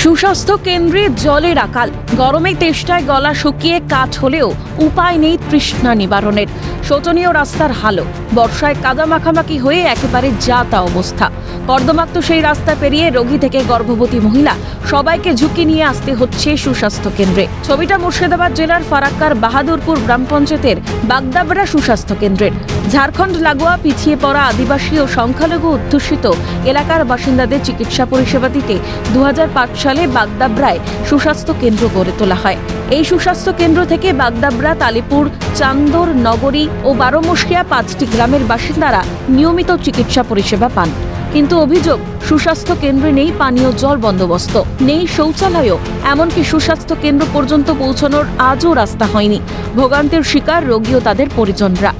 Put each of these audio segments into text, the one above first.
সুস্বাস্থ্য কেন্দ্রে জলের আকাল, গরমে তেষ্টায় গলা শুকিয়ে কাঠ হলেও উপায় নেই তৃষ্ণা নিবারণের। শোচনীয় রাস্তার হালও, বর্ষায় কাদা মাখামাখি হয়ে একেবারে যা তা অবস্থা। কর্দমাক্ত সেই রাস্তা পেরিয়ে রোগী থেকে গর্ভবতী মহিলা সবাইকে ঝুঁকি নিয়ে আসতে হচ্ছে সুস্বাস্থ্য কেন্দ্রে। ছবিটা মুর্শিদাবাদ জেলার ফারাক্কার বাহাদুরপুর গ্রাম পঞ্চায়েতের বাগদাবরা সুস্বাস্থ্য কেন্দ্রের। ঝাড়খণ্ড লাগোয়া পিছিয়ে পড়া আদিবাসী ও সংখ্যালঘু অধ্যুষিত এলাকার বাসিন্দাদের চিকিৎসা পরিষেবা দিতে 2005 সালে বাগদাবরায় সুস্বাস্থ্য কেন্দ্র গড়ে তোলা হয়। এই সুস্বাস্থ্য কেন্দ্র থেকে বাগদাবরা, তালিপুর, চান্দর, নগরী ও বারোমশিয়া 5টি গ্রামের বাসিন্দারা নিয়মিত চিকিৎসা পরিষেবা পান। কিন্তু অভিযোগ, সুস্বাস্থ্য কেন্দ্রে নেই পানীয় জল বন্দোবস্ত, নেই শৌচালয়ও, এমনকি সুস্বাস্থ্য কেন্দ্র পর্যন্ত পৌঁছানোর আজও রাস্তা হয়নি। ভোগান্তির শিকার রোগী ও তাদের পরিজনরা।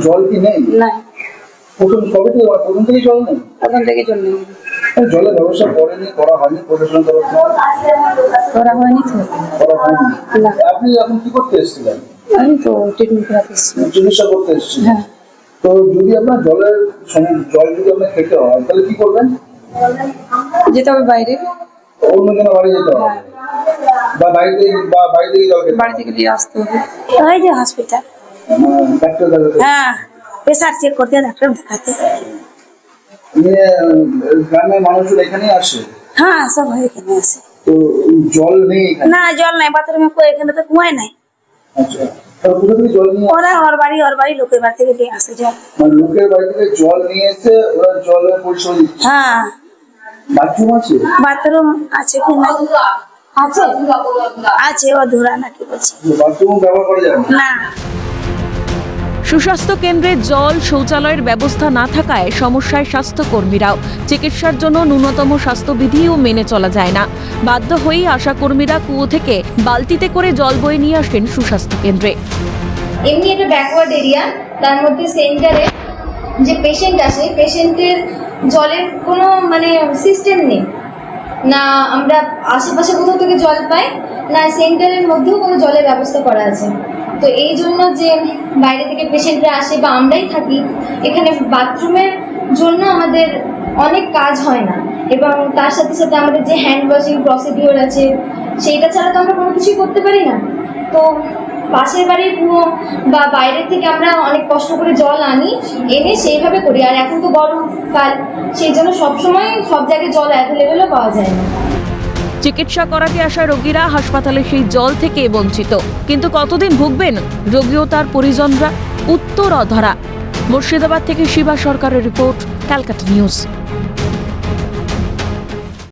জল কি নেই? না, প্রথম থেকে জল নেই। প্রথম থেকে জল নেই। জলের ব্যবস্থা করা হয়নি প্রশাসন তরফ থেকে? করা হয়নি তো। না। আপনি এখন কি করতে এসেছিলেন? আমি তো ট্রিটমেন্ট করাতে এসেছি। চিকিৎসা করতে এসেছিলেন? হ্যাঁ। তো যদি আপনার জল যদি আপনার খেতে হয় তাহলে কি করবেন? যেতে হবে বাইরে, অন্য কোনো বাড়ি যেতে হবে, বা বাড়ি থেকে জল খেতে বাড়ি থেকে দিয়ে আসতে হবে। ওই যে হসপিটাল, ডাক্তার দেখাতে? হ্যাঁ, প্রেসার চেক করতে ডাক্তার দেখাতে। গ্রামের মানুষজন এখানেই আসে? হ্যাঁ, সব এখানে আসে। তো জল নেই এখানে? না, জল নাই বাথরুমে, এখানে তো কুয়ায় নাই। আচ্ছা, তাহলে কোথা থেকে জল নিয়ে? ওরা ওর বাড়ি লোকের বাড়ি থেকে দিয়ে আসে জল। মানে লোকের বাড়ি থেকে জল নিয়ে এসে ওরা জলের পরিষেবা দিচ্ছে? হ্যাঁ। বাথরুম আছে? বাথরুম আছে কি না? আছে, আছে, ও ধুরা নাকি বলছে। বাথরুম ব্যবহার করা যায় না। সুস্বাস্থ্য কেন্দ্রে জল, শৌচালয়ের ব্যবস্থা না থাকায় সমস্যায় স্বাস্থ্যকর্মীরাও। চিকিৎসার জন্য ন্যূনতম স্বাস্থ্যবিধিও মেনে চলা যায় না। বাধ্য হয়েই আশাকর্মীরা কুয়ো থেকে বালতিতে করে জল বয়ে নিয়ে আসেন সুস্বাস্থ্য কেন্দ্রে। এমনি একটা ব্যাকওয়ার্ড এরিয়া, তার মধ্যে সেন্টারে যে পেশেন্ট আসে, পেশেন্টের জলের কোনো সিস্টেম নেই। না আমরা আশেপাশে কোথাও থেকে জল পাই, না সেন্টারের মধ্যেও কোনো জলের ব্যবস্থা করা আছে। তো এই জন্য যে বাইরে থেকে পেশেন্টরা আসে বা আমরাই থাকি, এখানে বাথরুমের জন্য আমাদের অনেক কাজ হয় না, এবং তার সাথে সাথে আমাদের যে হ্যান্ড ওয়াশিং প্রসিডিওর আছে সেইটা ছাড়া তো আমরা কোনো কিছুই করতে পারি না। তো পাশের বাড়ির কুয়ো বা বাইরের থেকে আমরা অনেক কষ্ট করে জল এনে সেইভাবে করি। আর এখন তো গরমকাল, সেই জন্য সবসময় সব জায়গায় জল অ্যাভেলেবেলও পাওয়া যায় না। চিকিৎসা করাতে আসা রোগীরা হাসপাতালে সেই জল থেকে বঞ্চিত। কিন্তু কতদিন ভুগবেন রোগী ও তার পরিজনরা? উত্তর অধরা। মুর্শিদাবাদ থেকে শিবা সরকারের রিপোর্ট, ক্যালকাটা নিউজ।